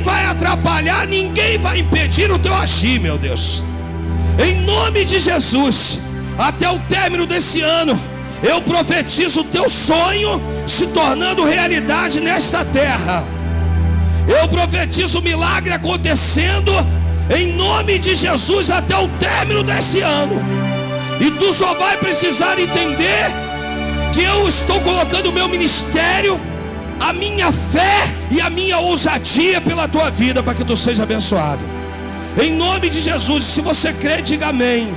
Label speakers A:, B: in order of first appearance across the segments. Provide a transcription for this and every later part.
A: ninguém vai atrapalhar, ninguém vai impedir o teu agir, meu Deus. Em nome de Jesus, até o término desse ano, eu profetizo o teu sonho se tornando realidade nesta terra. Eu profetizo o milagre acontecendo em nome de Jesus até o término desse ano. E tu só vai precisar entender que eu estou colocando o meu ministério, a minha fé e a minha ousadia pela tua vida, para que tu seja abençoado. Em nome de Jesus. Se você crê, diga amém.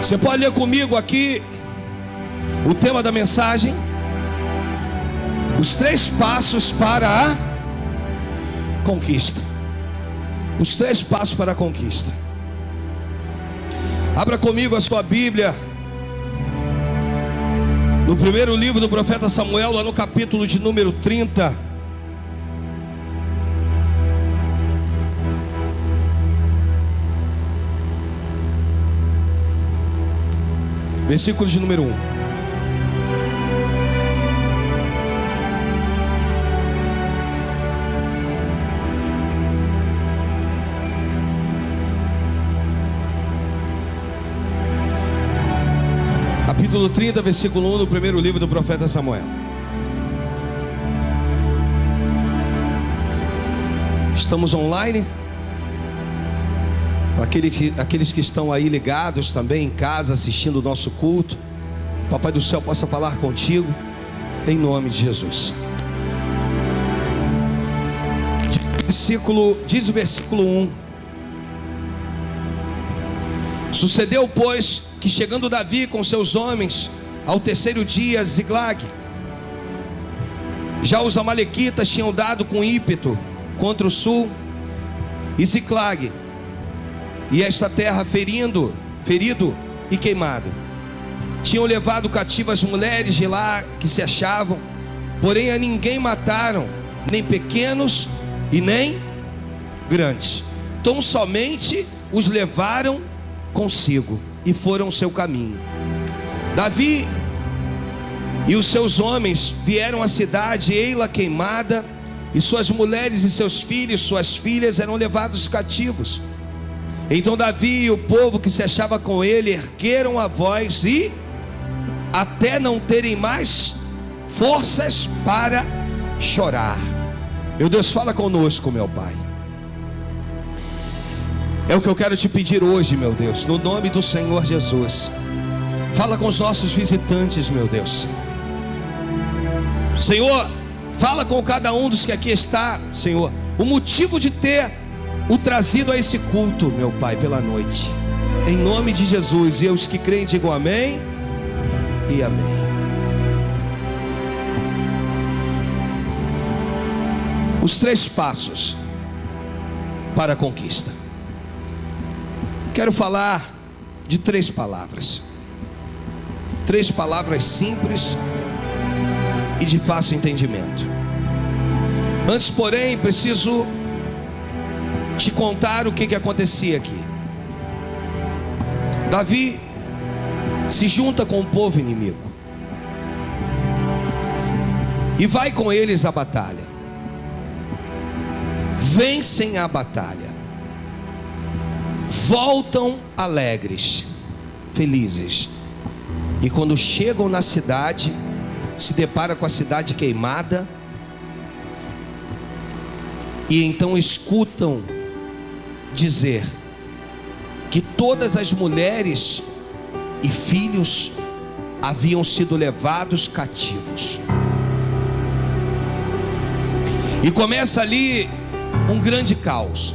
A: Você pode ler comigo aqui o tema da mensagem: os 3 passos para a conquista. Os 3 passos para a conquista. Abra comigo a sua Bíblia no primeiro livro do profeta Samuel, lá no capítulo de número 30. Versículo de número 1. Capítulo 30, versículo 1 do primeiro livro do profeta Samuel. Estamos online. Para aqueles que estão aí ligados também em casa, assistindo o nosso culto, Papai do céu possa falar contigo, em nome de Jesus. Diz o versículo 1. Sucedeu, pois, que chegando Davi com seus homens ao terceiro dia a Ziclag, já os amalequitas tinham dado com ímpeto contra o sul e Ziclag, e esta terra ferido e queimado. Tinham levado cativas as mulheres de lá que se achavam, porém a ninguém mataram, nem pequenos e nem grandes. Tão somente os levaram consigo e foram o seu caminho. Davi e os seus homens vieram à cidade Eila queimada, e suas mulheres e seus filhos, suas filhas eram levados cativos. Então Davi e o povo que se achava com ele ergueram a voz e, até não terem mais forças para chorar. Meu Deus, fala conosco, meu Pai. É o que eu quero te pedir hoje, meu Deus, no nome do Senhor Jesus. Fala com os nossos visitantes, meu Deus. Senhor, fala com cada um dos que aqui está, Senhor, o motivo de ter o trazido a esse culto, meu Pai, pela noite. Em nome de Jesus. E os que creem digam amém e amém. Os 3 passos para a conquista. Quero falar de 3 palavras. 3 palavras simples e de fácil entendimento. Antes, porém, preciso te contar o que acontecia aqui. Davi se junta com o povo inimigo e vai com eles à batalha. Vencem a batalha, voltam alegres, felizes. E quando chegam na cidade, se depara com a cidade queimada. E então escutam dizer que todas as mulheres e filhos haviam sido levados cativos. E começa ali um grande caos.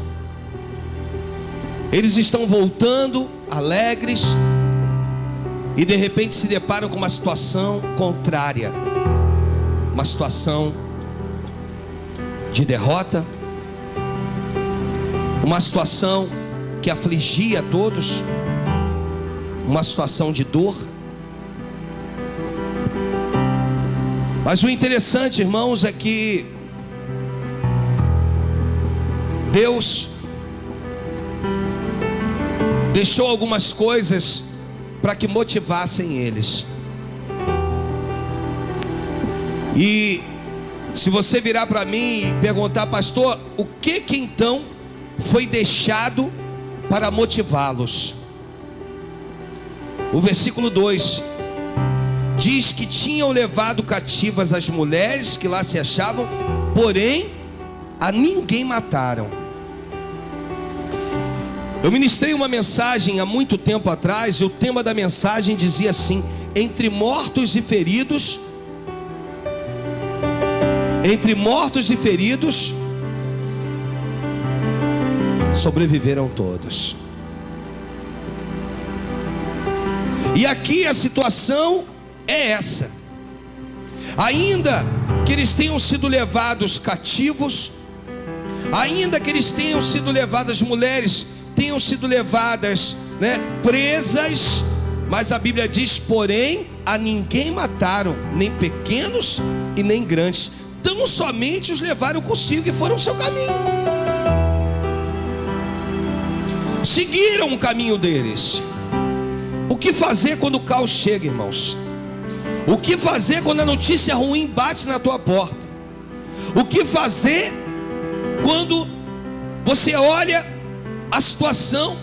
A: Eles estão voltando alegres e de repente se deparam com uma situação contrária, uma situação de derrota, uma situação que afligia a todos, uma situação de dor. Mas o interessante, irmãos, é que Deus deixou algumas coisas para que motivassem eles. E se você virar para mim e perguntar, pastor, o que então foi deixado para motivá-los? O versículo 2 diz que tinham levado cativas as mulheres que lá se achavam, porém a ninguém mataram. Eu ministrei uma mensagem há muito tempo atrás, e o tema da mensagem dizia assim: entre mortos e feridos, sobreviveram todos. E aqui a situação é essa. Ainda que eles tenham sido levados cativos, ainda que eles tenham sido levados, as mulheres tenham sido levadas, presas, mas a Bíblia diz, porém a ninguém mataram, nem pequenos e nem grandes, tão somente os levaram consigo e foram o seu caminho, seguiram o caminho deles. O que fazer quando o caos chega, irmãos? O que fazer quando a notícia ruim bate na tua porta? O que fazer quando você olha a situação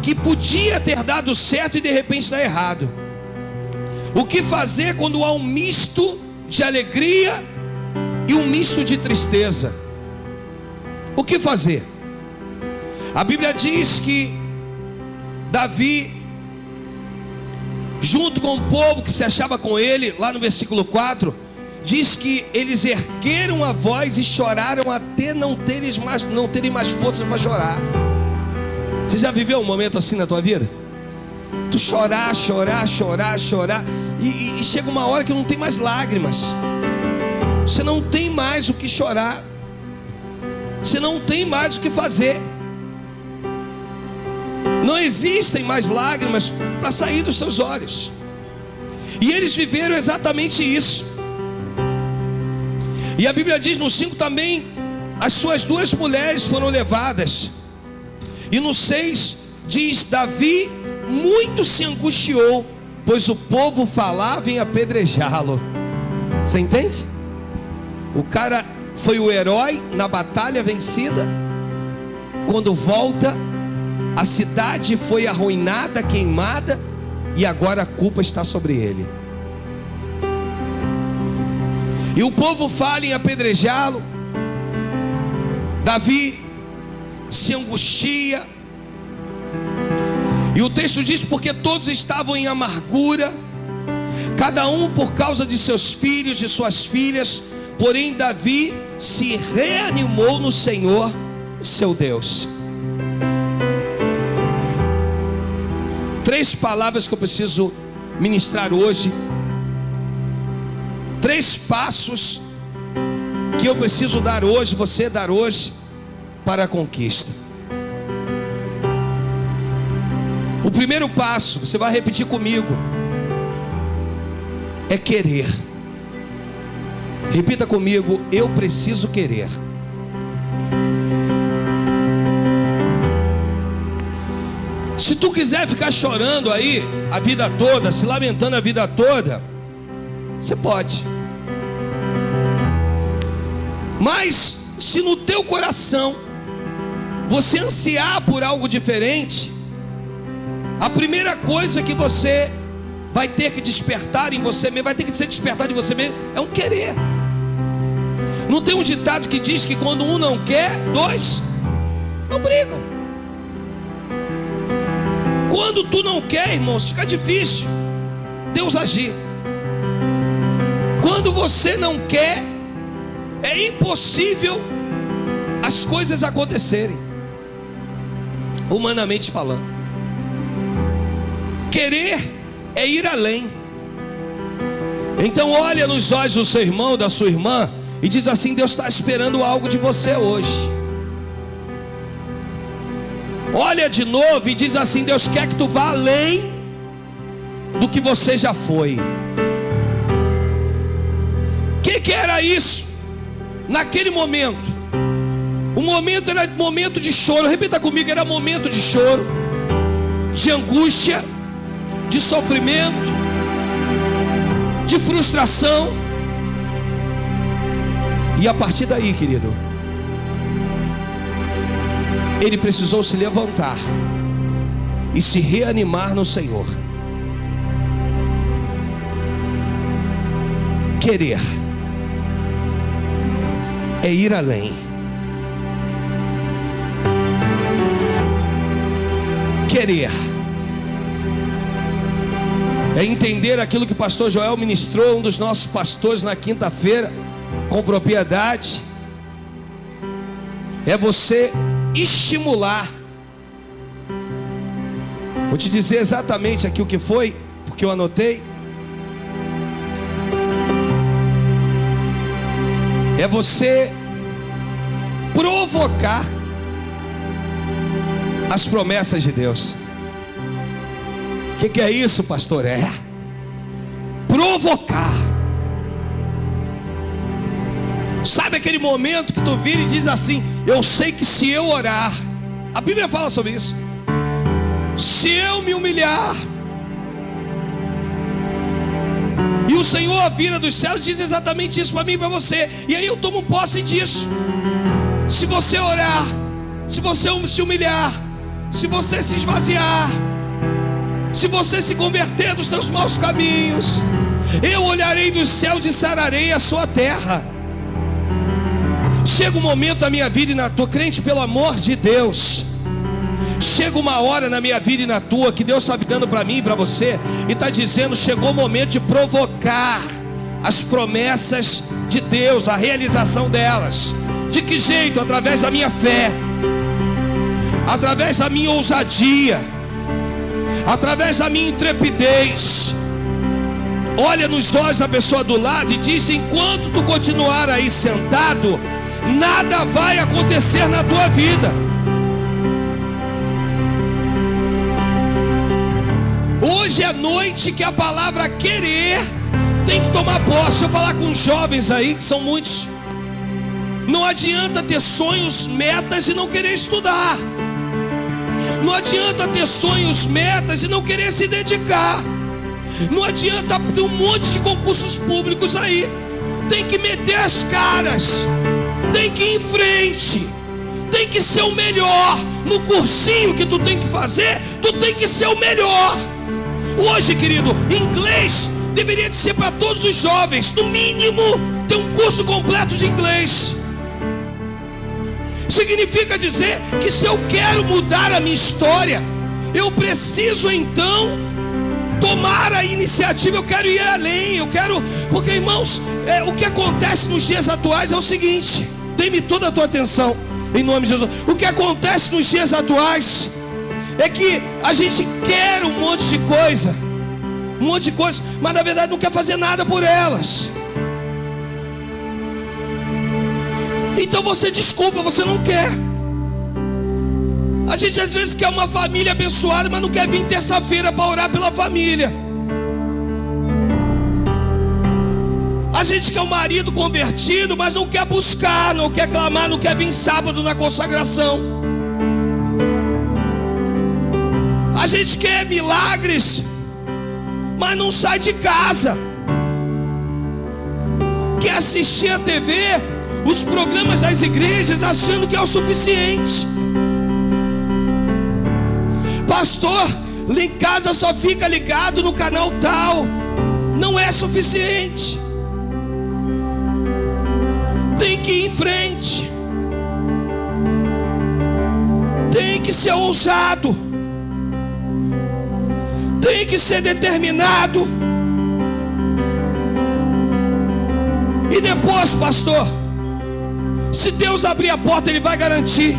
A: que podia ter dado certo e de repente está errado? O que fazer quando há um misto de alegria e um misto de tristeza? O que fazer? A Bíblia diz que Davi, junto com o povo que se achava com ele, lá no versículo 4, diz que eles ergueram a voz e choraram até não terem mais forças para chorar. Você já viveu um momento assim na tua vida? Tu chorar e chega uma hora que não tem mais lágrimas. Você não tem mais o que chorar, você não tem mais o que fazer. Não existem mais lágrimas para sair dos teus olhos. E eles viveram exatamente isso. E a Bíblia diz no 5 também, as suas 2 mulheres foram levadas. E no 6 diz, Davi muito se angustiou, pois o povo falava em apedrejá-lo. Você entende? O cara foi o herói na batalha vencida. Quando volta, a cidade foi arruinada, queimada, e agora a culpa está sobre ele. E o povo fala em apedrejá-lo. Davi se angustia. E o texto diz, porque todos estavam em amargura, cada um por causa de seus filhos, de suas filhas. Porém Davi se reanimou no Senhor, seu Deus. 3 palavras que eu preciso ministrar hoje, 3 passos que eu preciso dar hoje, você dar hoje, para a conquista. O primeiro passo, você vai repetir comigo, é querer. Repita comigo, eu preciso querer. Se tu quiser ficar chorando aí a vida toda, se lamentando a vida toda, você pode. Mas se no teu coração você ansiar por algo diferente, a primeira coisa que você vai ter que despertar em você mesmo, vai ter que ser despertado em você mesmo, é um querer. Não tem um ditado que diz que quando um não quer, 2 não brigam. Quando tu não quer, irmãos, fica difícil Deus agir. Quando você não quer, é impossível as coisas acontecerem, humanamente falando. Querer é ir além. Então olha nos olhos do seu irmão, da sua irmã, e diz assim: Deus está esperando algo de você hoje. Olha de novo e diz assim: Deus quer que tu vá além do que você já foi. O que era isso? Naquele momento, o momento era momento de choro. Repita comigo, era momento de choro, de angústia, de sofrimento, de frustração. E a partir daí, querido, ele precisou se levantar e se reanimar no Senhor. Querer é ir além. Querer é entender aquilo que o pastor Joel ministrou, um dos nossos pastores, na quinta-feira, com propriedade. É você estimular. Vou te dizer exatamente aqui o que foi, porque eu anotei. É você provocar as promessas de Deus. O que é isso, pastor? É provocar. Sabe aquele momento que tu vira e diz assim: eu sei que se eu orar, a Bíblia fala sobre isso, se eu me humilhar, e o Senhor vira dos céus e diz exatamente isso para mim e para você, e aí eu tomo posse disso. Se você orar, se você se humilhar, se você se esvaziar, se você se converter dos teus maus caminhos, eu olharei dos céus e sararei a sua terra. Chega um momento na minha vida e na tua, crente, pelo amor de Deus, chega uma hora na minha vida e na tua que Deus está dando para mim e para você, e está dizendo: chegou o momento de provocar as promessas de Deus, a realização delas. De que jeito? Através da minha fé, através da minha ousadia, através da minha intrepidez. Olha nos olhos da pessoa do lado e diz: enquanto tu continuar aí sentado, nada vai acontecer na tua vida. Hoje é noite que a palavra querer tem que tomar posse. Deixa eu falar com os jovens aí, que são muitos. Não adianta ter sonhos, metas e não querer estudar. Não adianta ter sonhos, metas e não querer se dedicar. Não adianta ter um monte de concursos públicos aí. Tem que meter as caras, tem que ir em frente, tem que ser o melhor. No cursinho que tu tem que fazer, tu tem que ser o melhor. Hoje, querido, inglês deveria de ser para todos os jovens, no mínimo, ter um curso completo de inglês. Significa dizer que se eu quero mudar a minha história, eu preciso então tomar a iniciativa. Eu quero ir além, eu quero, porque, irmãos, o que acontece nos dias atuais é o seguinte, dê-me toda a tua atenção, em nome de Jesus. O que acontece nos dias atuais é que a gente quer um monte de coisa, mas na verdade não quer fazer nada por elas. Então você desculpa, você não quer. A gente às vezes quer uma família abençoada, mas não quer vir terça-feira para orar pela família. A gente quer um marido convertido, mas não quer buscar, não quer clamar, não quer vir sábado na consagração. A gente quer milagres, mas não sai de casa. Quer assistir a TV, os programas das igrejas, achando que é o suficiente. Pastor, lá em casa só fica ligado no canal tal. Não é suficiente. Tem que ir em frente. Tem que ser ousado. Tem que ser determinado. E depois, pastor, se Deus abrir a porta, Ele vai garantir.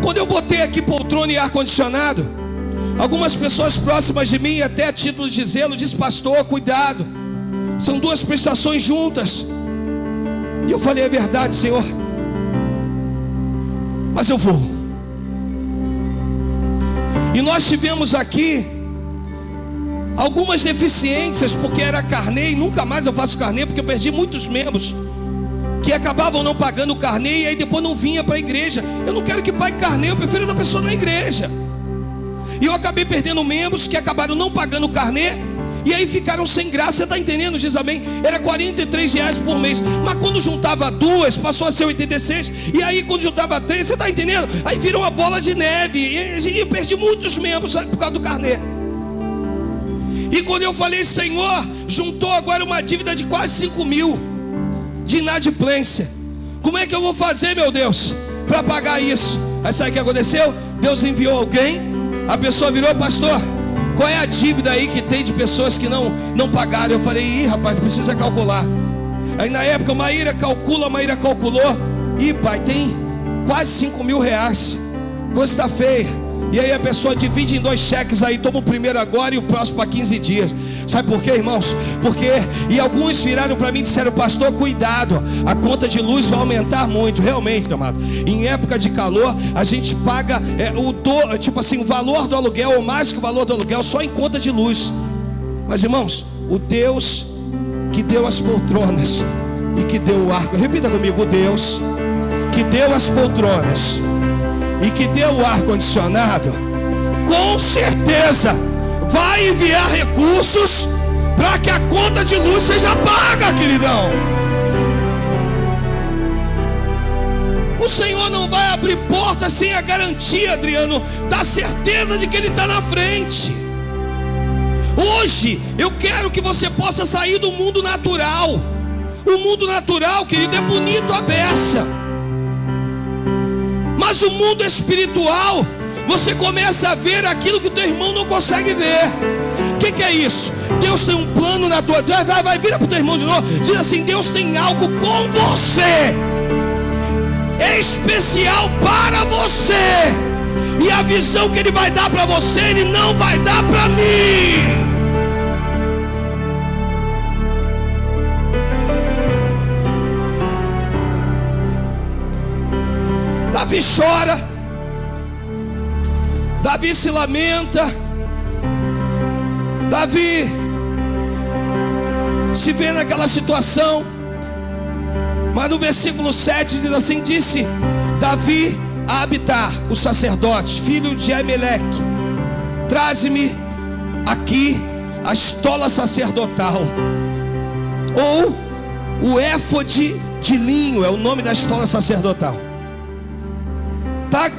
A: Quando eu botei aqui poltrona e ar-condicionado, algumas pessoas próximas de mim, até a título de zelo, disse: pastor, cuidado, são duas prestações juntas. E eu falei: é verdade, Senhor, mas eu vou. E nós tivemos aqui algumas deficiências, porque era carnê, e nunca mais eu faço carnê, porque eu perdi muitos membros que acabavam não pagando o carnê, e aí depois não vinha para a igreja. Eu não quero que pague carnê, eu prefiro da pessoa na igreja. E eu acabei perdendo membros que acabaram não pagando o carnê, E aí ficaram sem graça, você está entendendo? Diz amém. Era R$ 43 por mês. Mas quando juntava duas, passou a ser 86. E aí quando juntava três, você está entendendo? Aí virou uma bola de neve. E eu perdi muitos membros por causa do carnê. E quando eu falei, Senhor, juntou agora uma dívida de quase 5 mil de inadimplência. Como é que eu vou fazer, meu Deus, para pagar isso? Aí sabe o que aconteceu? Deus enviou alguém. A pessoa virou: pastor, qual é a dívida aí que tem de pessoas que não pagaram? Eu falei: ih, rapaz, precisa calcular. Aí na época, Maíra calculou. Ih, pai, tem quase 5 mil reais. Coisa está feia. E aí a pessoa divide em 2 cheques aí, toma o primeiro agora e o próximo para 15 dias. Sabe por quê, irmãos? Porque, e alguns viraram para mim e disseram: pastor, cuidado, a conta de luz vai aumentar muito. Realmente, amado, em época de calor, a gente paga o valor do aluguel, ou mais que o valor do aluguel, só em conta de luz. Mas, irmãos, o Deus que deu as poltronas e que deu o arco, repita comigo: o Deus que deu as poltronas e que deu o ar-condicionado, com certeza vai enviar recursos para que a conta de luz seja paga, queridão. O Senhor não vai abrir porta sem a garantia, Adriano, da certeza de que Ele está na frente. Hoje eu quero que você possa sair do mundo natural. O mundo natural, querido, é bonito à beça. Mas o mundo espiritual, você começa a ver aquilo que o teu irmão não consegue ver. O que é isso? Deus tem um plano na tua vida. Vai, vira para o teu irmão de novo. Diz assim: Deus tem algo com você, é especial para você. E a visão que Ele vai dar para você, Ele não vai dar para mim. Davi chora, Davi se lamenta, Davi se vê naquela situação. Mas no versículo 7 diz assim: disse Davi a Abitar, o sacerdote, filho de Aimeleque: traze-me aqui a estola sacerdotal, ou o éfode de linho, é o nome da estola sacerdotal.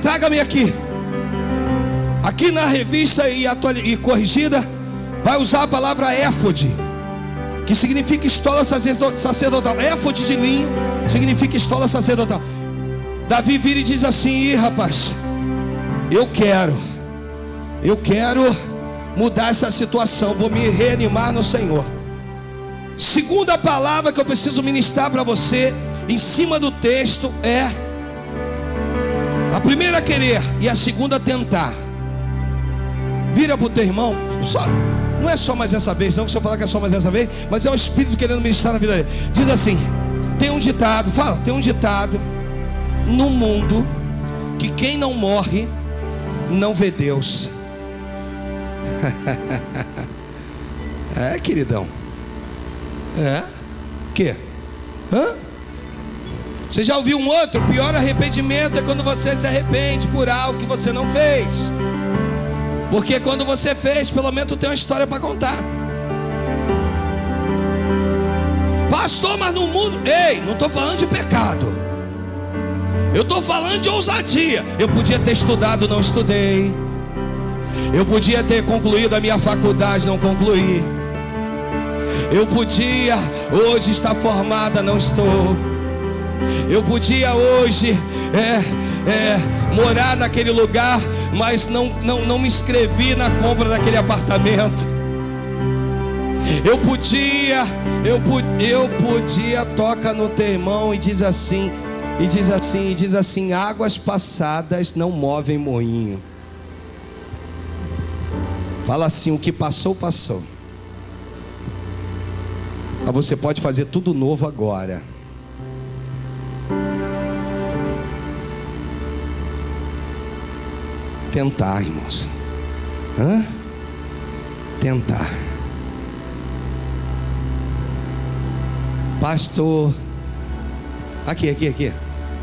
A: Traga-me aqui. Aqui na revista e corrigida vai usar a palavra éfode, que significa estola sacerdotal. Éfode de linho significa estola sacerdotal. Davi vira e diz assim: ih, rapaz, eu quero mudar essa situação, vou me reanimar no Senhor. Segunda palavra que eu preciso ministrar para você em cima do texto é: a primeira querer e a segunda tentar. Vira para o teu irmão. Não é só mais essa vez, não, que se eu falar que é só mais essa vez, mas é o Espírito querendo ministrar na vida dele. Diz assim: tem um ditado, tem um ditado no mundo, que quem não morre não vê Deus. É, queridão. É? Que? Hã? Você já ouviu um outro? O pior arrependimento é quando você se arrepende por algo que você não fez. Porque quando você fez, pelo menos tu tem uma história para contar. Pastor, mas no mundo... Ei, não estou falando de pecado, eu estou falando de ousadia. Eu podia ter estudado, não estudei. Eu podia ter concluído a minha faculdade, não concluí. Eu podia hoje estar formada, não estou. Eu podia hoje morar naquele lugar, mas não me inscrevi na compra daquele apartamento. Eu podia, toca no teu irmão e diz assim, águas passadas não movem moinho. Fala assim: o que passou, passou. Mas você pode fazer tudo novo agora. Tentar, irmãos. Tentar. Pastor, aqui.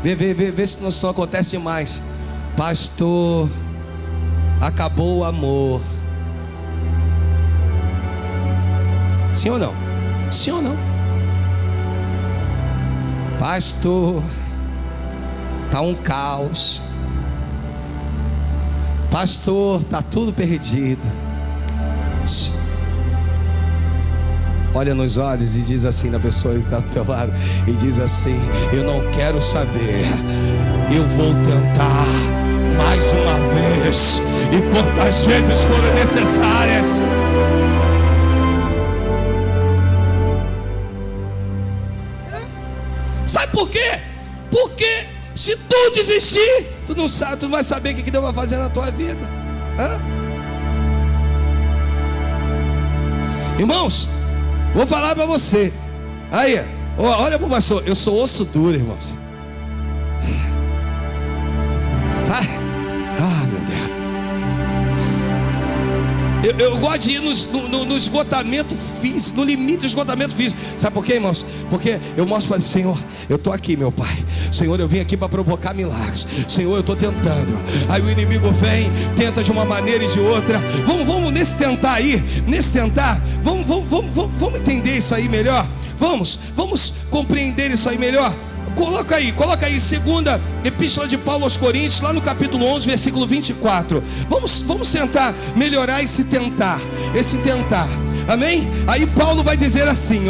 A: Vê se não acontece mais. Pastor, acabou o amor. Sim ou não? Sim ou não? Pastor, tá um caos. Pastor, tá tudo perdido. Olha nos olhos e diz assim na pessoa que está do teu lado, e diz assim: eu não quero saber, eu vou tentar mais uma vez, e quantas vezes forem necessárias. Sabe por quê? Porque se tu desistir, tu não sabe, tu não vai saber o que Deus vai fazer na tua vida. Irmãos, vou falar para você. Aí, olha para o pastor. Eu sou osso duro, irmãos. Sabe? Meu Deus. Eu gosto de ir no esgotamento físico, no limite do esgotamento físico. Sabe por quê, irmãos? Porque eu mostro para ele: Senhor, eu estou aqui, meu Pai. Senhor, eu vim aqui para provocar milagres. Senhor, eu estou tentando. Aí o inimigo vem, tenta de uma maneira e de outra. Vamos nesse tentar aí, nesse tentar. Vamos entender isso aí melhor. Vamos compreender isso aí melhor. Coloca aí, segunda epístola de Paulo aos Coríntios, lá no capítulo 11, versículo 24. Vamos tentar melhorar esse tentar. Amém? Aí Paulo vai dizer assim,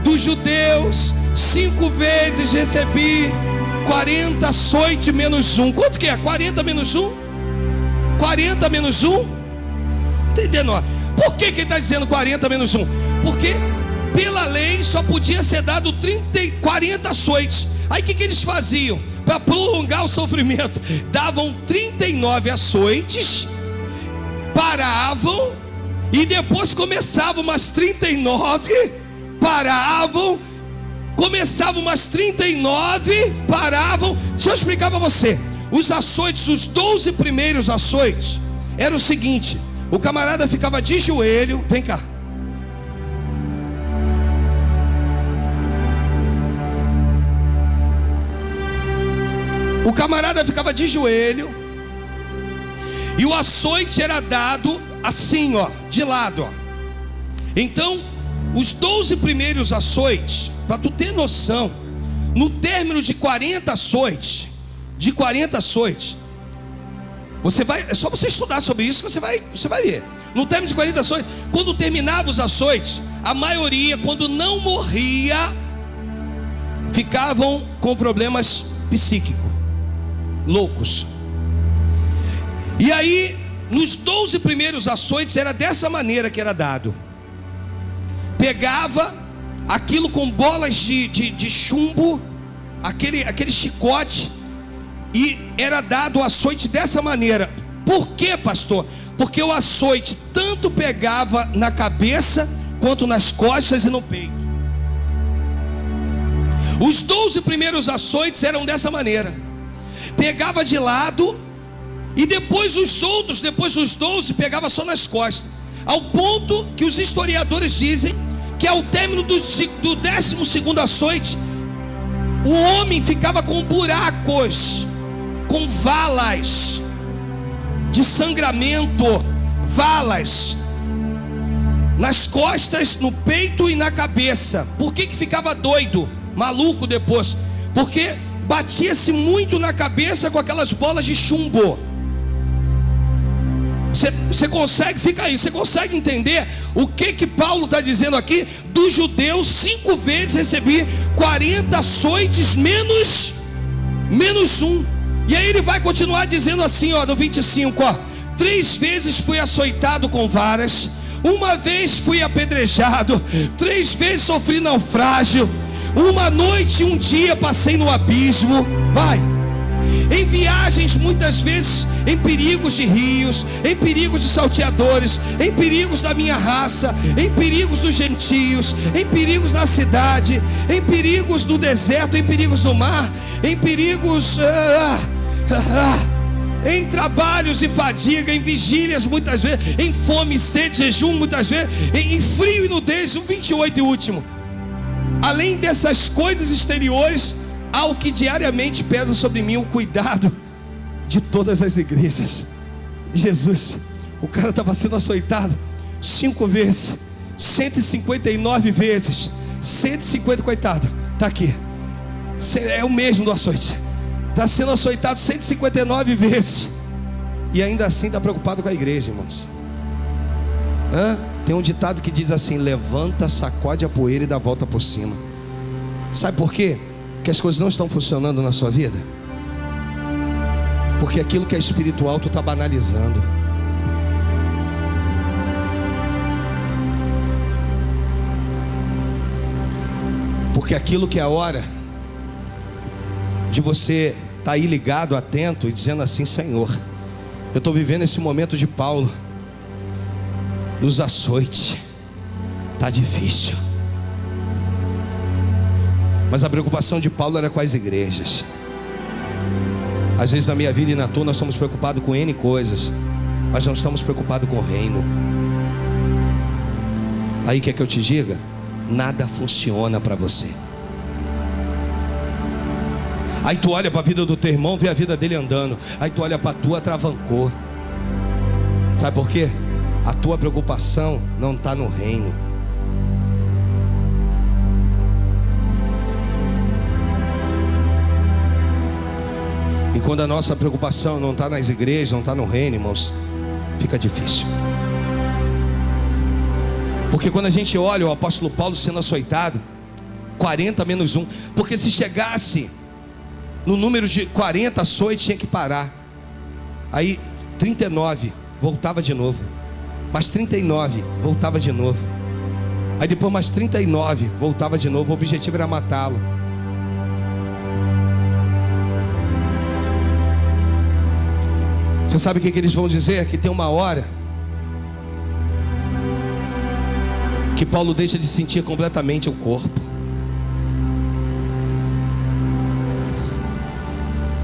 A: dos judeus 5 vezes recebi 40 açoite menos 1. Quanto que é? 40 menos 1? 40 menos 1? Entendendo? Por que ele está dizendo 40 menos 1? Porque pela lei só podia ser dado 40 açoites. Aí o que eles faziam? Para prolongar o sofrimento, davam 39 açoites, paravam, e depois começavam umas 39, paravam, começavam umas 39, paravam. Deixa eu explicar para você. Os açoites, os 12 primeiros açoites, era o seguinte: o camarada ficava de joelho. Vem cá. O camarada ficava de joelho, e o açoite era dado assim, de lado, Então, os 12 primeiros açoites, para tu ter noção, no término de 40 açoites, você vai, é só você estudar sobre isso que você vai ver. No término de 40 açoites, quando terminava os açoites, a maioria, quando não morria, ficavam com problemas psíquicos, loucos. E aí, nos 12 primeiros açoites, era dessa maneira que era dado. Pegava aquilo com bolas de chumbo, aquele chicote, e era dado o açoite dessa maneira. Por quê, pastor? Porque o açoite tanto pegava na cabeça, quanto nas costas e no peito. Os 12 primeiros açoites eram dessa maneira. Pegava de lado, e depois os outros, depois dos 12, pegava só nas costas. Ao ponto que os historiadores dizem que ao término do 12º açoite, o homem ficava com buracos, com valas de sangramento, valas nas costas, no peito e na cabeça. Por que ficava doido, maluco depois? Porque batia-se muito na cabeça com aquelas bolas de chumbo. Você consegue, fica aí, você consegue entender o que Paulo está dizendo aqui? Dos judeus, 5 vezes recebi 40 açoites menos 1. E aí ele vai continuar dizendo assim, no 25, 3 vezes fui açoitado com varas, 1 vez fui apedrejado, 3 vezes sofri naufrágio, 1 noite e 1 dia passei no abismo. Vai. Em viagens, muitas vezes em perigos de rios, em perigos de salteadores, em perigos da minha raça, em perigos dos gentios, em perigos na cidade, em perigos no deserto, em perigos no mar, em perigos em trabalhos e fadiga, em vigílias muitas vezes, em fome, sede, jejum muitas vezes, em frio e nudez. O 28 e último: além dessas coisas exteriores, há o que diariamente pesa sobre mim, o cuidado de todas as igrejas. Jesus, o cara estava sendo açoitado 5 vezes, 159 vezes. 150, coitado, está aqui. É o mesmo do açoite. Está sendo açoitado 159 vezes. E ainda assim está preocupado com a igreja, irmãos. Tem um ditado que diz assim: levanta, sacode a poeira e dá a volta por cima. Sabe por quê? Que as coisas não estão funcionando na sua vida? Porque aquilo que é espiritual tu está banalizando. Porque aquilo que é a hora de você estar aí ligado, atento e dizendo assim: Senhor, eu estou vivendo esse momento de Paulo, dos açoites, está difícil. Mas a preocupação de Paulo era com as igrejas. Às vezes na minha vida e na tua nós estamos preocupados com N coisas, mas não estamos preocupados com o reino. Aí quer que eu te diga? Nada funciona para você. Aí tu olha para a vida do teu irmão, vê a vida dele andando. Aí tu olha para a tua, travancou. Sabe por quê? A tua preocupação não está no reino. E quando a nossa preocupação não está nas igrejas, não está no reino, irmãos, fica difícil. Porque quando a gente olha o apóstolo Paulo sendo açoitado, 40 menos 1. Porque se chegasse no número de 40 açoites, tinha que parar. Aí 39, voltava de novo. Mais 39, voltava de novo. Aí depois mais 39, voltava de novo. O objetivo era matá-lo. Você sabe o que eles vão dizer? Que tem uma hora que Paulo deixa de sentir completamente o corpo.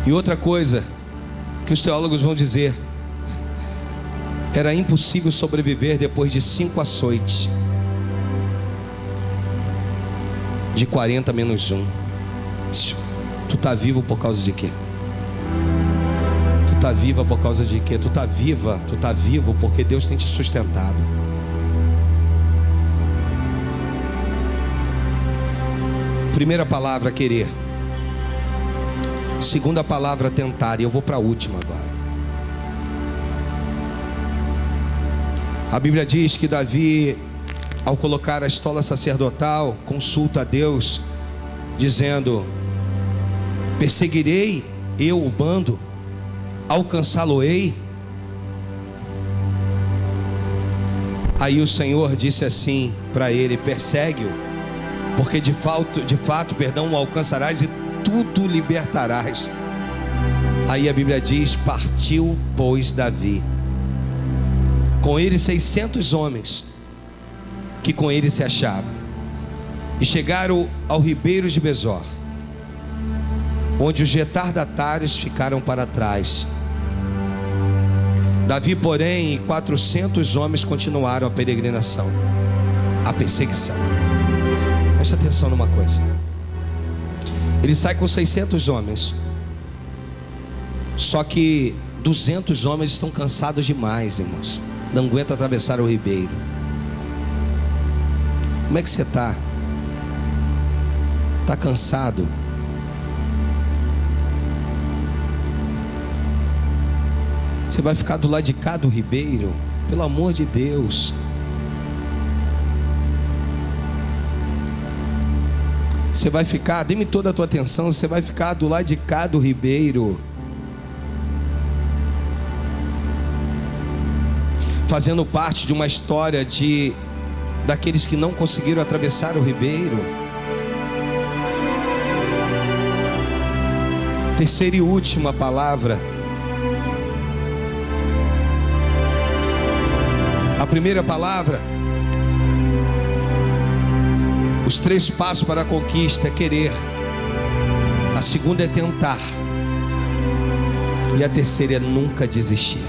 A: E outra coisa que os teólogos vão dizer: era impossível sobreviver depois de 5 açoites de 40 menos 1. Tu está vivo por causa de quê? Tu está viva por causa de quê? Tu está viva, tu está vivo porque Deus tem te sustentado. Primeira palavra, querer. Segunda palavra, tentar. E eu vou para a última agora. A Bíblia diz que Davi, ao colocar a estola sacerdotal, consulta a Deus, dizendo: perseguirei eu o bando, alcançá-lo-ei? Aí o Senhor disse assim para ele: persegue-o, porque de fato, o alcançarás e tudo libertarás. Aí a Bíblia diz: partiu, pois, Davi, com ele 600 homens que com ele se achavam, e chegaram ao ribeiro de Besor, onde os retardatários ficaram para trás. Davi, porém, e 400 homens continuaram a peregrinação, a perseguição. Preste atenção numa coisa. Ele sai com 600 homens. Só que 200 homens estão cansados demais, irmãos. Não aguenta atravessar o ribeiro. Como é que você está? Está cansado? Você vai ficar do lado de cá do ribeiro? Pelo amor de Deus. Você vai ficar, dê-me toda a tua atenção, você vai ficar do lado de cá do ribeiro, fazendo parte de uma história daqueles que não conseguiram atravessar o ribeiro. Terceira e última palavra. A primeira palavra, os 3 passos para a conquista é querer. A segunda é tentar. E a terceira é nunca desistir.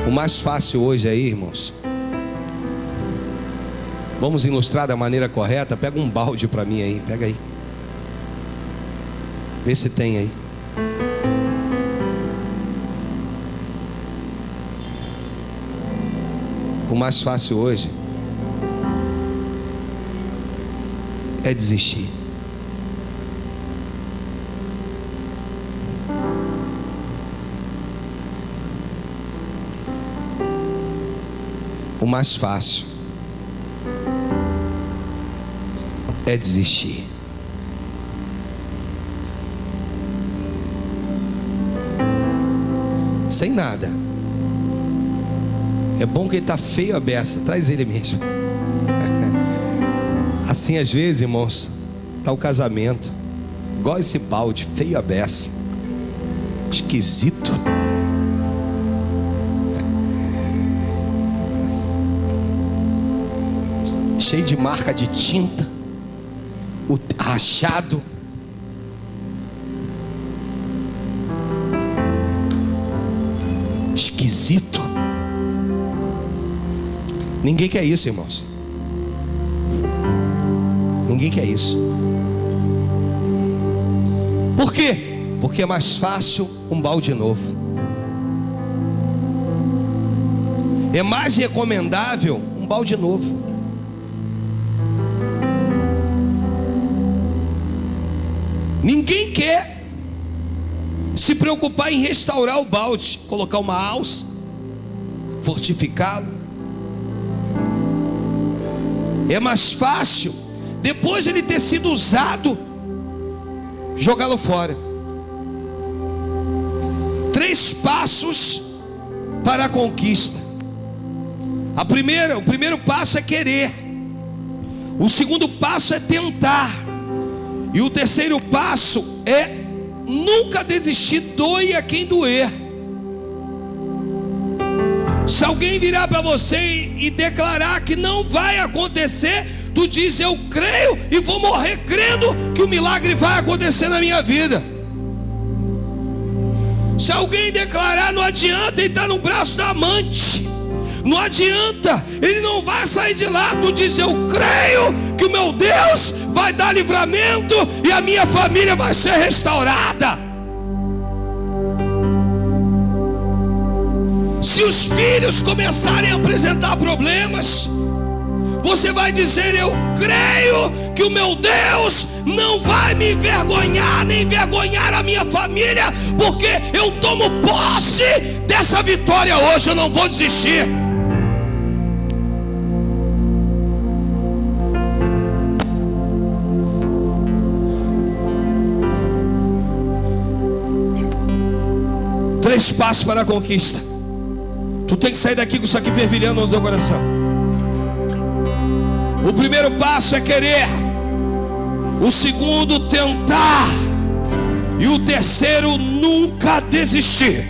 A: O mais fácil hoje aí, irmãos, vamos ilustrar da maneira correta. Pega um balde para mim aí, pega aí. Vê se tem aí. O mais fácil hoje é desistir. O mais fácil é desistir. Sem nada. É bom que ele está feio a beça. Traz ele mesmo. Assim às vezes, irmãos, está o casamento. Igual esse balde, feio a beça. Esquisito. Cheio de marca de tinta. O rachado. Esquisito. Ninguém quer isso, irmãos. Ninguém quer isso. Por quê? Porque é mais fácil um balde novo. É mais recomendável um balde novo. Ninguém quer se preocupar em restaurar o balde, colocar uma alça, fortificá-lo. É mais fácil, depois de ele ter sido usado, jogá-lo fora. 3 passos para a conquista. O primeiro passo é querer. O segundo passo é tentar. E o terceiro passo é nunca desistir, doe a quem doer. Se alguém virar para você e declarar que não vai acontecer, tu diz: eu creio e vou morrer crendo que o milagre vai acontecer na minha vida. Se alguém declarar não adianta, ele está no braço da amante, não adianta, ele não vai sair de lá, tu diz: eu creio que o meu Deus vai dar livramento e a minha família vai ser restaurada. Se os filhos começarem a apresentar problemas, você vai dizer: eu creio que o meu Deus não vai me envergonhar, nem envergonhar a minha família, porque eu tomo posse dessa vitória hoje, eu não vou desistir. Três passos para a conquista. Tu tem que sair daqui com isso aqui fervilhando no teu coração. O primeiro passo é querer. O segundo, tentar. E o terceiro, nunca desistir.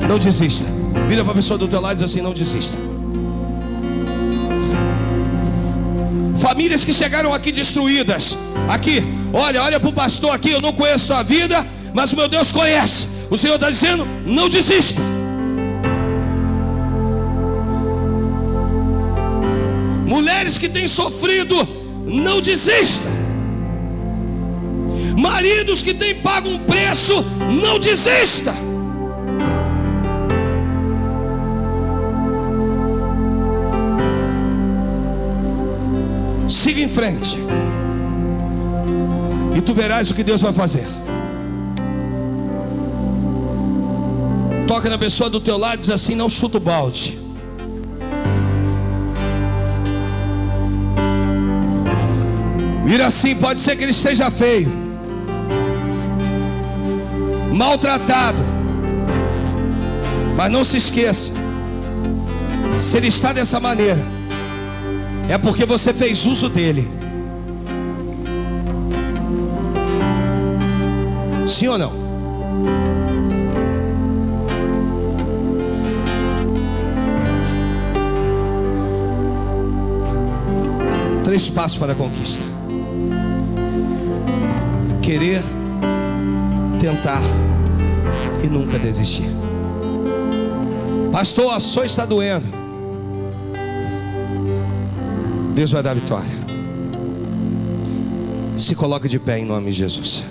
A: Não desista. Vira para a pessoa do teu lado e diz assim: não desista. Famílias que chegaram aqui destruídas. Aqui, olha para o pastor aqui. Eu não conheço tua vida, mas o meu Deus conhece. O Senhor está dizendo: não desista. Mulheres que têm sofrido, não desista. Maridos que têm pago um preço, não desista. Siga em frente, e tu verás o que Deus vai fazer. Toca na pessoa do teu lado e diz assim: não chuta o balde. Vira assim, pode ser que ele esteja feio, maltratado, mas não se esqueça, se ele está dessa maneira, é porque você fez uso dele. Sim ou não? Três passos para a conquista: querer, tentar e nunca desistir. Pastor, a sua está doendo. Deus vai dar vitória. Se coloca de pé em nome de Jesus.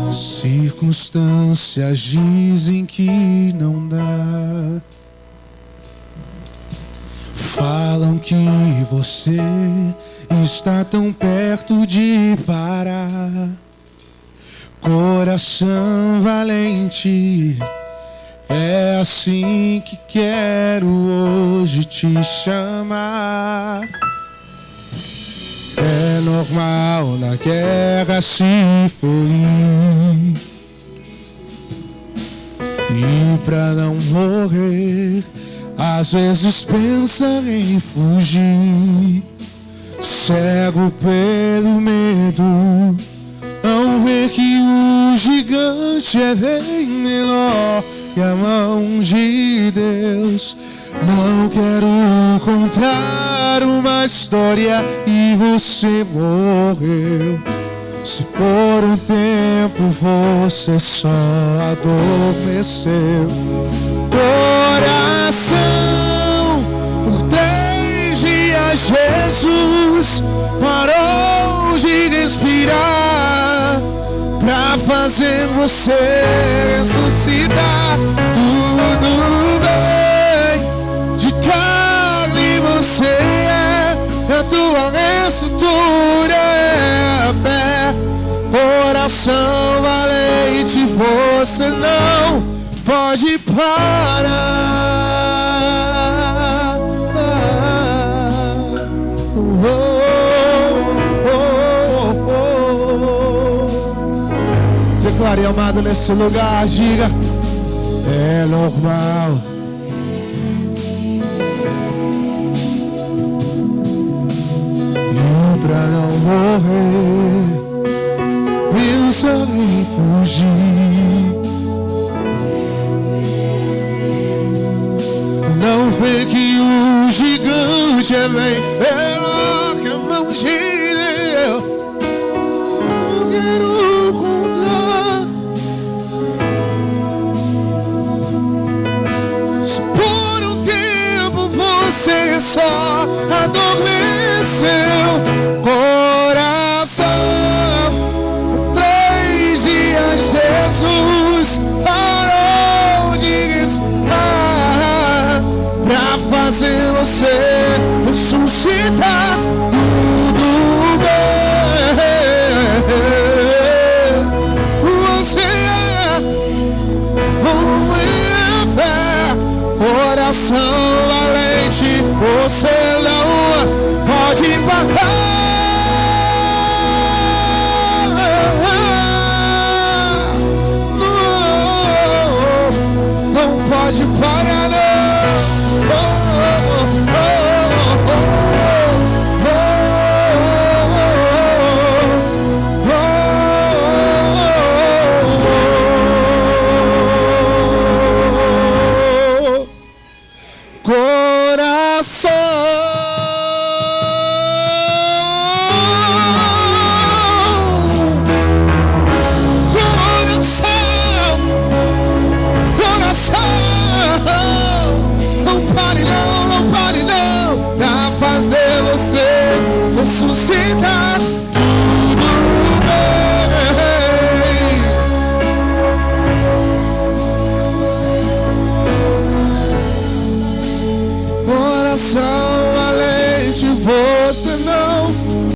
B: Circunstâncias dizem que não dá, falam que você está tão perto de parar. Coração valente, é assim que quero hoje te chamar. É normal na guerra se ferir, e pra não morrer, às vezes pensa em fugir. Cego pelo medo, não vê que o gigante é bem menor que a mão de Deus. Não quero contar uma história e você morreu. Se por um tempo você só adormeceu. Coração, por 3 dias Jesus parou de respirar pra fazer você ressuscitar. Tudo bem, de carne você é, a tua estrutura é a fé. Coração valente, você não pode parar. Declare, amado, nesse lugar, diga: é normal. E pra não morrer, pensa em fugir. Não vê que o gigante é bem menor que a mão de Deus. Não quero contar. Se por um tempo você só adormeceu. Coração, 3 dias Jesus parou de respirar pra fazer você ressuscitar. Tudo bem, você é uma fé. Coração valente, você não pode parar. Não pode parar, não. Coração, coração, não pare não, não pare não, pra fazer você ressuscitar. Tudo bem. Coração valente, você não